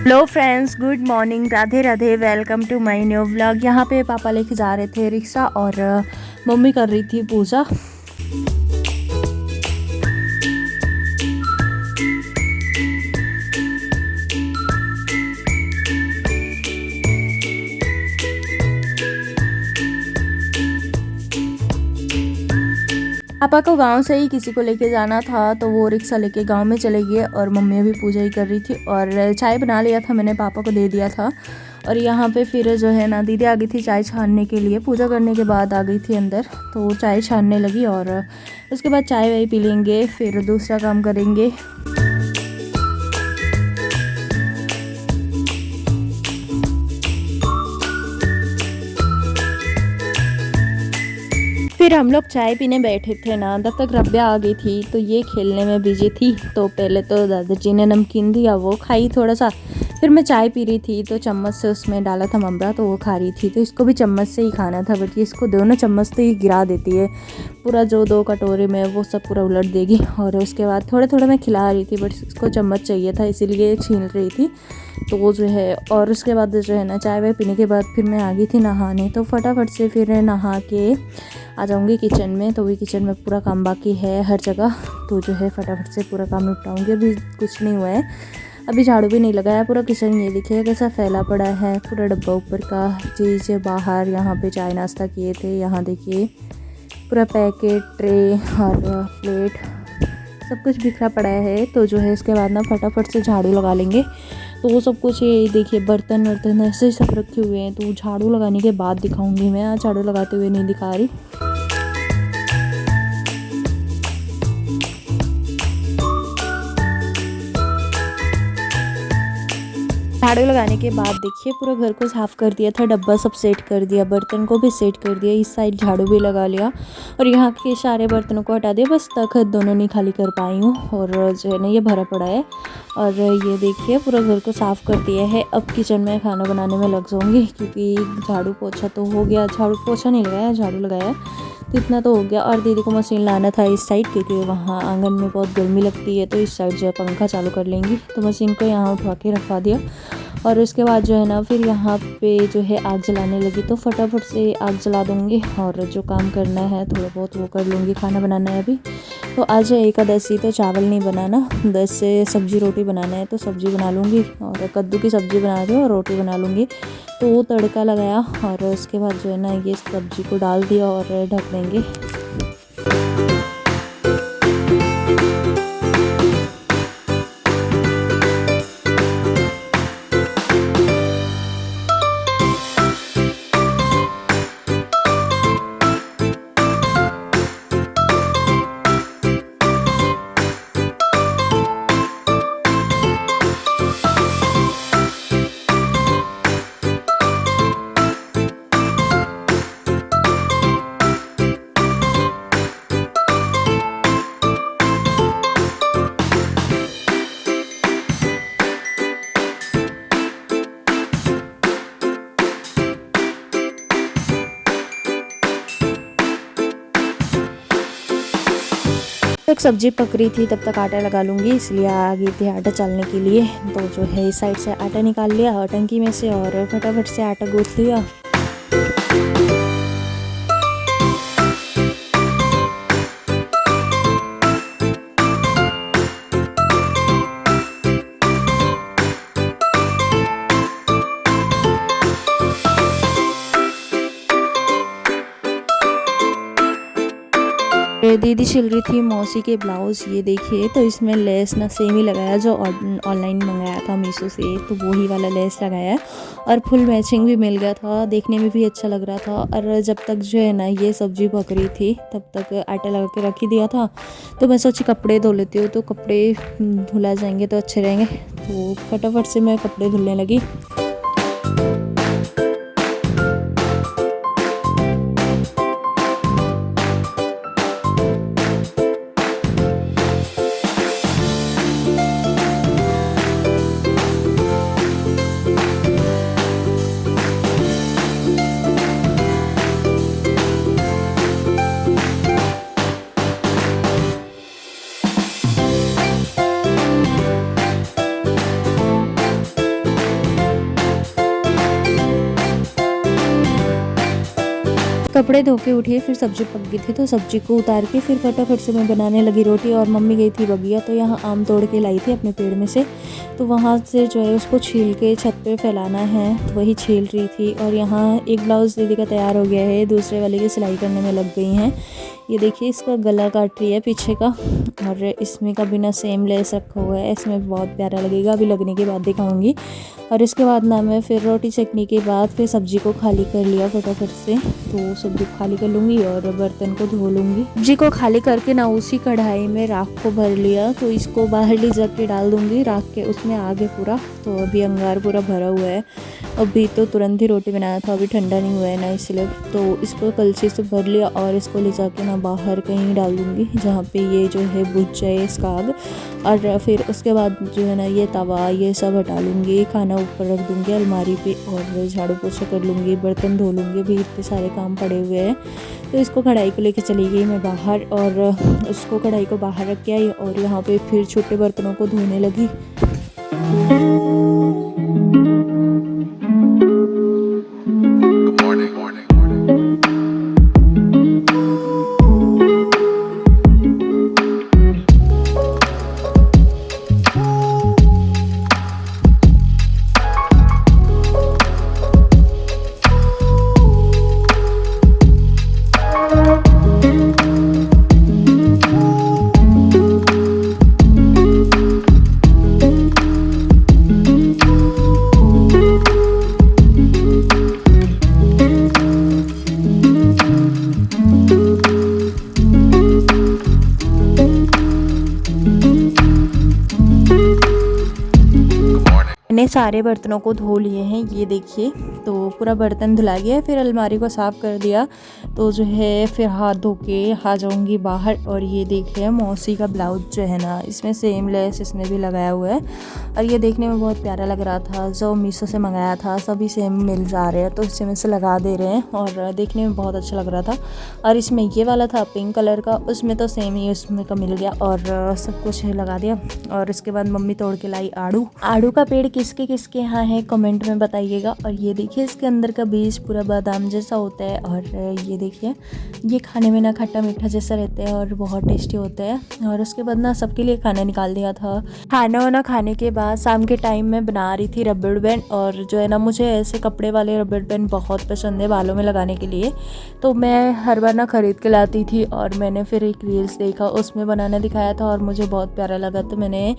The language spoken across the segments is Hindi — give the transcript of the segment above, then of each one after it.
Hello friends, good morning, Radhe Radhe. Welcome to my new vlog. यहाँ पे पापा लेके जा रहे थे रिक्शा और मम्मी कर रही थी पूजा। पापा को गांव से ही किसी को लेके जाना था तो वो रिक्शा लेके गांव में चले गए और मम्मी भी पूजा ही कर रही थी और चाय बना लिया था, मैंने पापा को दे दिया था। और यहाँ पे फिर जो है ना, दीदी आ गई थी चाय छानने के लिए। पूजा करने के बाद आ गई थी अंदर, तो वो चाय छानने लगी और उसके बाद चाय वाय पी लेंगे, फिर दूसरा काम करेंगे। फिर हम लोग चाय पीने बैठे थे ना, तब तक रब्या आ गई थी तो ये खेलने में बिजी थी। तो पहले तो दादाजी ने नमकीन दिया, वो खाई थोड़ा सा। फिर मैं चाय पी रही थी तो चम्मच से उसमें डाला था ममरा, तो वो खा रही थी। तो इसको भी चम्मच से ही खाना था, बट ये इसको दोनों चम्मच से ही गिरा देती है पूरा, जो 2 कटोरे में वो सब पूरा उलट देगी। और उसके बाद थोड़े थोड़े मैं खिला रही थी, बट इसको चम्मच चाहिए था इसीलिए छीन रही थी। तो वो जो है, और उसके बाद जो है ना, चाय वाय पीने के बाद फिर मैं आ गई थी नहाने। तो फटाफट से फिर नहा के आ जाऊँगी किचन में। तो भी किचन में पूरा काम बाकी है हर जगह, तो जो है फटाफट से पूरा काम निपटाऊँगी। अभी कुछ नहीं हुआ है, अभी झाड़ू भी नहीं लगाया। पूरा किचन ये देखिए कैसा फैला पड़ा है, पूरा डब्बा ऊपर का, चीज़ बाहर। यहाँ पे चाय नाश्ता किए थे, यहाँ देखिए पूरा पैकेट, ट्रे और प्लेट सब कुछ बिखरा पड़ा है। तो जो है इसके बाद ना फटाफट से झाड़ू लगा लेंगे। तो वो सब कुछ, ये देखिए बर्तन वर्तन ऐसे सब रखे हुए हैं, तो झाड़ू लगाने के बाद दिखाऊंगी मैं। आज झाड़ू लगाते हुए नहीं दिखा रही। झाड़ू लगाने के बाद देखिए पूरा घर को साफ़ कर दिया था, डब्बा सब सेट कर दिया, बर्तन को भी सेट कर दिया, इस साइड झाड़ू भी लगा लिया और यहाँ के सारे बर्तनों को हटा दिया। बस तखत दोनों नहीं खाली कर पाई हूँ और जो है ना ये भरा पड़ा है। और ये देखिए पूरा घर को साफ़ कर दिया है। अब किचन में खाना बनाने में लग जाऊँगी, क्योंकि झाड़ू पोछा तो हो गया, झाड़ू पोछा नहीं लगाया, झाड़ू लगाया, तो इतना तो हो गया। और दीदी को मशीन लाना था इस साइड, क्योंकि वहाँ आंगन में बहुत गर्मी लगती है, तो इस साइड जो है पंखा चालू कर लेंगी। तो मशीन को यहाँ उठा के रखवा दिया और उसके बाद जो है ना फिर यहाँ पे जो है आग जलाने लगी। तो फटाफट से आग जला दूँगी और जो काम करना है थोड़ा बहुत वो कर लूँगी। खाना बनाना है अभी, तो आज है एकादशी, तो चावल नहीं बनाना, 10 से सब्जी रोटी बनाना है, तो सब्जी बना लूँगी। और कद्दू की सब्ज़ी बना रही हूँ और रोटी बना लूँगी। तो वो तड़का लगाया और उसके बाद जो है ना ये सब्ज़ी को डाल दिया और ढक देंगे। तक सब्जी पक रही थी, तब तक आटा लगा लूँगी, इसलिए आ गई थी आटा चालने के लिए। तो जो है इस साइड से आटा निकाल लिया टंकी में से और फटाफट से आटा गूँथ लिया। दीदी सिल रही थी मौसी के ब्लाउज़, ये देखिए। तो इसमें लेस ना सेम ही लगाया जो ऑनलाइन मंगाया था मीशो से, तो वही वाला लेस लगाया है और फुल मैचिंग भी मिल गया था, देखने में भी अच्छा लग रहा था। और जब तक जो है ना ये सब्ज़ी पक रही थी तब तक आटा लगा के रख ही दिया था। तो मैं सोची कपड़े धो लेती हूँ, तो कपड़े धुला जाएंगे तो अच्छे रहेंगे। तो फटाफट से मैं कपड़े धुलने लगी। कपड़े धो के उठी, फिर सब्जी पक गई थी तो सब्जी को उतार के फिर फटाफट से मैं बनाने लगी रोटी। और मम्मी गई थी बगिया, तो यहाँ आम तोड़ के लाई थी अपने पेड़ में से, तो वहाँ से जो है उसको छील के छत पे फैलाना है, तो वही छील रही थी। और यहाँ एक ब्लाउज़ दीदी का तैयार हो गया है, दूसरे वाले की सिलाई करने में लग गई हैं। ये देखिए इसका गला काट रही है पीछे का, और इसमें का बिना सेम लेस रखा हुआ है, इसमें बहुत प्यारा लगेगा, अभी लगने के बाद दिखाऊंगी। और इसके बाद ना मैं फिर रोटी सेकने के बाद फिर सब्जी को खाली कर लिया फटाफट से, तो सब्जी को खाली कर लूँगी और बर्तन को धो लूँगी। सब्जी को खाली करके ना उसी कढ़ाई में राख को भर लिया, तो इसको बाहर ले जाके डाल दूँगी राख के उसमें आगे पूरा। तो अभी अंगार पूरा भरा हुआ है, अभी तो तुरंत ही रोटी बनाया था, अभी ठंडा नहीं हुआ है ना, इसलिए तो इसको कलछी से भर लिया और इसको ले जाके ना बाहर कहीं डाल दूँगी जहाँ पे ये जो है बुझ जाए इसका आग। और फिर उसके बाद जो है ना ये तवा ये सब हटा लूँगी, खाना ऊपर रख दूँगी अलमारी पे, और झाड़ू पोछा कर लूँगी, बर्तन धो लूँगी, अभी इतने सारे काम पड़े हुए हैं। तो इसको कढ़ाई को लेके चली गई मैं बाहर, और उसको कढ़ाई को बाहर रख के आई, और यहाँ पे फिर छोटे बर्तनों को धोने लगी। मैंने सारे बर्तनों को धो लिए हैं, ये देखिए, तो पूरा बर्तन धुला गया। फिर अलमारी को साफ़ कर दिया, तो जो है फिर हाथ धो के आ जाऊँगी बाहर। और ये देखिए मौसी का ब्लाउज जो है ना, इसमें सेम लेस इसमें भी लगाया हुआ है, और ये देखने में बहुत प्यारा लग रहा था। जो मीशो से मंगाया था सभी सेम मिल जा रहे हैं, तो इसे में से लगा दे रहे हैं, और देखने में बहुत अच्छा लग रहा था। और इसमें ये वाला था पिंक कलर का, उसमें तो सेम ही उसमें का मिल गया, और सब कुछ लगा दिया। और इसके बाद मम्मी तोड़ के लाई आड़ू का पेड़ किसके किसके यहाँ है कमेंट में बताइएगा। और ये देखिए इसके अंदर का बीज पूरा बादाम जैसा होता है, और ये देखिए ये खाने में ना खट्टा मीठा जैसा रहता है और बहुत टेस्टी होता है। और उसके बाद ना सबके लिए खाना निकाल दिया था। खाना वाना खाने के बाद शाम के टाइम में बना रही थी रबड़ बैंड, और जो है ना मुझे ऐसे कपड़े वाले रबड़ बैंड बहुत पसंद है बालों में लगाने के लिए, तो मैं हर बार ना ख़रीद के लाती थी। और मैंने फिर एक रील्स देखा, उसमें बनाना दिखाया था और मुझे बहुत प्यारा लगा, तो मैंने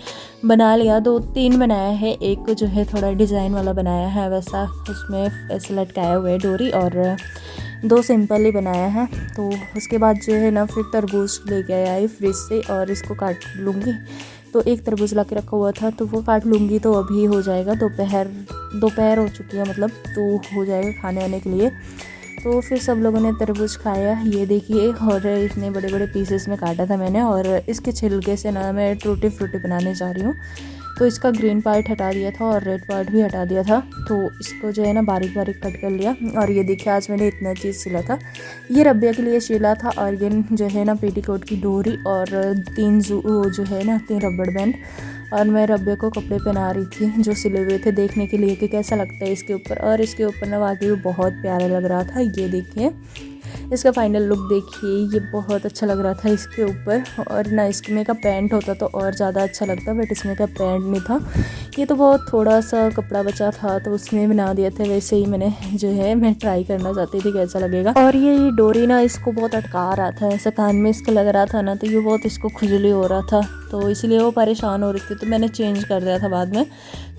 बना लिया। 2-3 बनाया है, एक जो है थोड़ा डिज़ाइन वाला बनाया है वैसा, उसमें ऐसे लटकाया हुआ है डोरी, और 2 सिंपल ही बनाया है। तो उसके बाद जो है ना फिर तरबूज लेके आई फ्रिज से, और इसको काट लूँगी। तो एक तरबूज ला के रखा हुआ था, तो वो काट लूँगी, तो अभी हो जाएगा दोपहर हो चुकी है मतलब, तो हो जाएगा खाने आने के लिए। तो फिर सब लोगों ने तरबूज खाया, ये देखिए, और इतने बड़े बड़े पीसेस में काटा था मैंने। और इसके छिलके से ना मैं टूटी फ्रूटी बनाने जा रही हूँ। तो इसका ग्रीन पार्ट हटा दिया था और रेड पार्ट भी हटा दिया था, तो इसको जो है ना बारीक बारीक कट कर लिया। और ये देखिए आज मैंने इतना चीज़ सिला था, ये रबिया के लिए सिला था। और ये जो है ना पेटीकोट की डोरी, और 3 जो है ना 3 रबड़ बैंड, और मैं रबिया को कपड़े पहना रही थी जो सिले हुए थे, देखने के लिए कि कैसा लगता है इसके ऊपर। और इसके ऊपर ना वाकई बहुत प्यारा लग रहा था। ये देखिए इसका फाइनल लुक देखिए, ये बहुत अच्छा लग रहा था इसके ऊपर। और ना इसमें का पैंट होता तो और ज़्यादा अच्छा लगता, बट इसमें का पैंट नहीं था। ये तो बहुत थोड़ा सा कपड़ा बचा था, तो उसमें बना दिया था। वैसे ही मैंने जो है मैं ट्राई करना चाहती थी कैसा लगेगा। और ये डोरी ना इसको बहुत अटका रहा था, ऐसा कान में इसको लग रहा था ना, तो ये बहुत इसको खुजली हो रहा था, तो इसलिए वो परेशान हो रही थी। तो मैंने चेंज कर दिया था बाद में,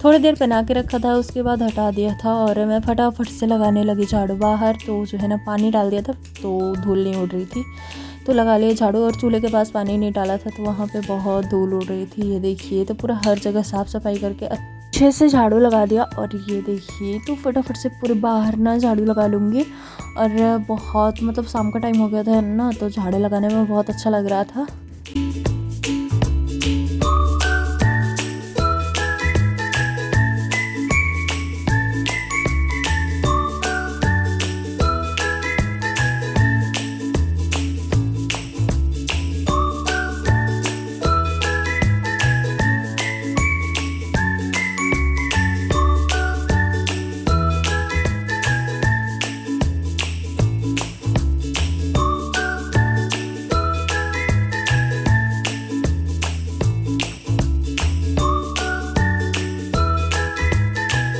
थोड़ी देर पहना के रखा था, उसके बाद हटा दिया था। और मैं फटाफट से लगाने लगी झाड़ू बाहर। तो जो है ना पानी डाल दिया था, तो धूल नहीं उड़ रही थी, तो लगा लिया झाड़ू। और चूल्हे के पास पानी नहीं डाला था, तो वहाँ पे बहुत धूल उड़ रही थी। ये देखिए, तो पूरा हर जगह साफ़ सफाई करके अच्छे से झाड़ू लगा दिया। और ये देखिए, तो फटाफट से पूरे बाहर ना झाड़ू लगा लूँगी। और बहुत मतलब शाम का टाइम हो गया था ना, तो झाड़ू लगाने में बहुत अच्छा लग रहा था।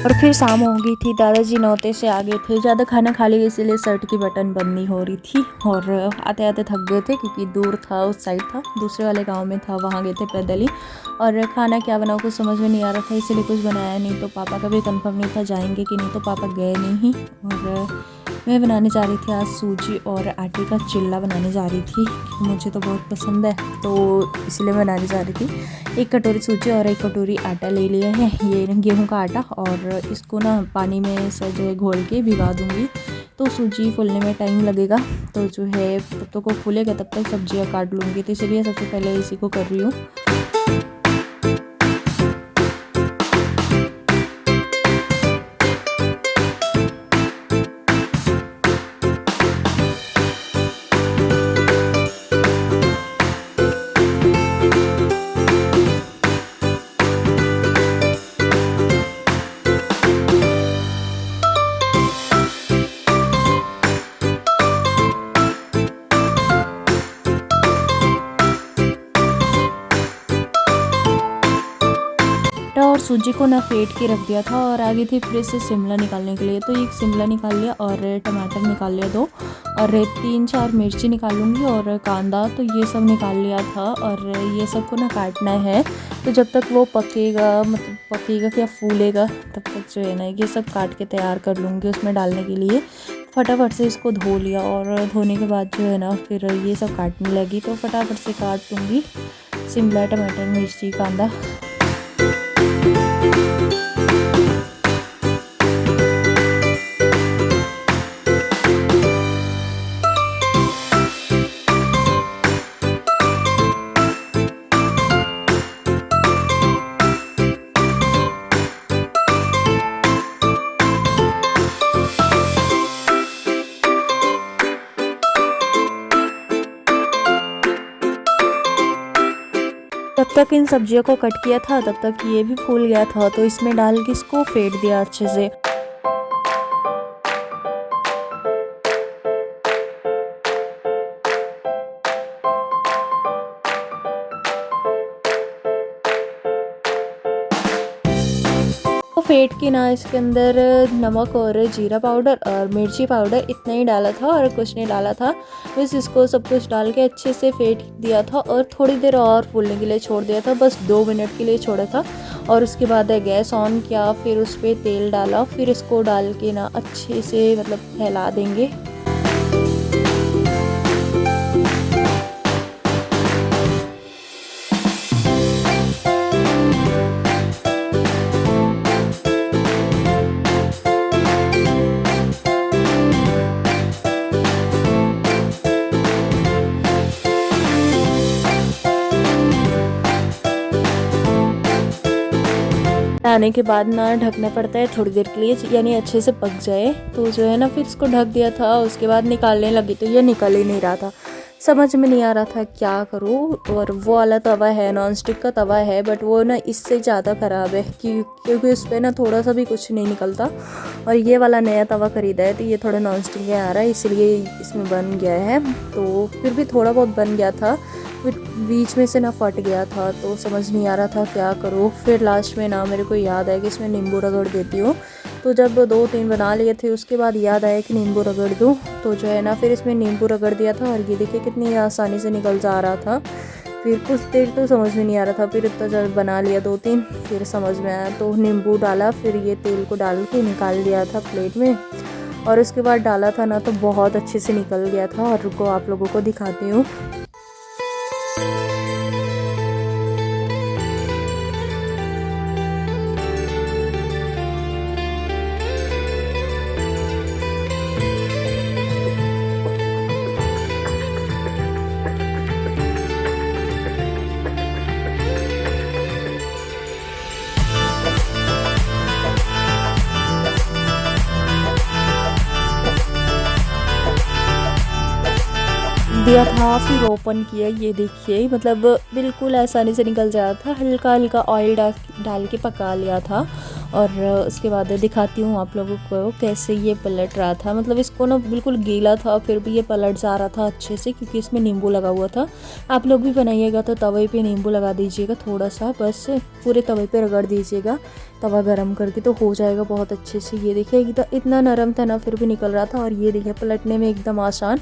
और फिर शाम हो गई थी, दादाजी नौते से आ गए थे, ज़्यादा खाना खा लिया इसीलिए शर्ट की बटन बंद नहीं हो रही थी। और आते आते थक गए थे क्योंकि दूर था, उस साइड था, दूसरे वाले गांव में था, वहाँ गए थे पैदल ही। और खाना क्या बनाओ कुछ समझ में नहीं आ रहा था, इसीलिए कुछ बनाया नहीं। तो पापा का भी कंफर्म नहीं था जाएंगे कि नहीं, तो पापा गए नहीं। और मैं बनाने जा रही थी आज सूजी और आटे का चिल्ला बनाने जा रही थी, मुझे तो बहुत पसंद है, तो इसलिए मैं बनाने जा रही थी। 1 कटोरी सूजी और 1 कटोरी आटा ले लिया है, ये गेहूं का आटा। और इसको ना पानी में से जो है घोल के भिगा दूंगी, तो सूजी फूलने में टाइम लगेगा। तो जो है तब तक वो फूलेगा, तब तक सब्जियां काट लूँगी, तो इसलिए सबसे पहले इसी को कर रही हूँ। और सूजी को ना फेंट के रख दिया था, और आगे थी फिर से शिमला निकालने के लिए। तो एक शिमला निकाल लिया और टमाटर निकाल लिया 2, और 3-4 मिर्ची निकाल लूँगी, और कांदा, तो ये सब निकाल लिया था। और ये सब को ना काटना है, तो जब तक वो पकेगा, मतलब पकेगा क्या फूलेगा, तब तक जो है ना ये सब काट के तैयार कर लूँगी उसमें डालने के लिए। फटाफट से इसको धो लिया, और धोने के बाद जो है ना फिर ये सब काटने लगी, तो फटाफट से काट लूँगी शिमला, टमाटर, मिर्ची, कांदा। तब तक इन सब्जियों को कट किया था, तब तक ये भी फूल गया था, तो इसमें डाल के इसको फेंट दिया अच्छे से। तो फेंट के ना इसके अंदर नमक और जीरा पाउडर और मिर्ची पाउडर इतना ही डाला था, और कुछ नहीं डाला था। बस इसको सब कुछ डाल के अच्छे से फेंट दिया था, और थोड़ी देर और फूलने के लिए छोड़ दिया था, बस 2 मिनट के लिए छोड़ा था। और उसके बाद गैस ऑन किया, फिर उस पर तेल डाला, फिर इसको डाल के ना अच्छे से मतलब फैला देंगे। आने के बाद ना ढकना पड़ता है थोड़ी देर के लिए, यानी अच्छे से पक जाए। तो जो है ना फिर इसको ढक दिया था, उसके बाद निकालने लगी, तो ये निकल ही नहीं रहा था, समझ में नहीं आ रहा था क्या करूँ। और वो वाला तवा है, नॉन स्टिक का तवा है, बट वो ना इससे ज़्यादा ख़राब है क्योंकि उस पर ना थोड़ा सा भी कुछ नहीं निकलता। और ये वाला नया तवा ख़रीदा है, तो ये थोड़ा नॉन स्टिक में आ रहा है, इसलिए इसमें बन गया है। तो फिर भी थोड़ा बहुत बन गया था, फिर बीच में से ना फट गया था, तो समझ नहीं आ रहा था क्या करूँ। फिर लास्ट में ना मेरे को याद आया कि इसमें नींबू रगड़ देती हूँ। तो जब 2-3 बना लिए थे, उसके बाद याद आया कि नींबू रगड़ दूँ, तो जो है ना फिर इसमें नींबू रगड़ दिया था, और ये देखिए कितनी आसानी से निकल जा रहा था। फिर कुछ देर तो समझ में नहीं आ रहा था, फिर इतना जब बना लिया 2-3, फिर समझ में आया, तो नींबू डाला, फिर ये तेल को डाल के निकाल लिया था प्लेट में, और उसके बाद डाला था ना तो बहुत अच्छे से निकल गया था। और रुको आप लोगों को दिखाती हूँ। दिया था, फिर ओपन किया, ये देखिए मतलब बिल्कुल आसानी से निकल जा रहा था। हल्का हल्का ऑयल डाल के पका लिया था, और उसके बाद दिखाती हूँ आप लोगों को कैसे ये पलट रहा था। मतलब इसको ना बिल्कुल गीला था फिर भी ये पलट जा रहा था अच्छे से, क्योंकि इसमें नींबू लगा हुआ था। आप लोग भी बनाइएगा तो तवे पे नींबू लगा दीजिएगा थोड़ा सा, बस पूरे तवे पे रगड़ दीजिएगा तवा गरम करके, तो हो जाएगा बहुत अच्छे से। ये देखिए इतना नरम था ना फिर भी निकल रहा था, और ये देखिए पलटने में एकदम आसान।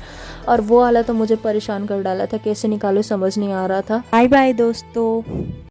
और वो वाला तो मुझे परेशान कर डाला था, कैसे निकालो समझ नहीं आ रहा था। बाय बाय दोस्तों।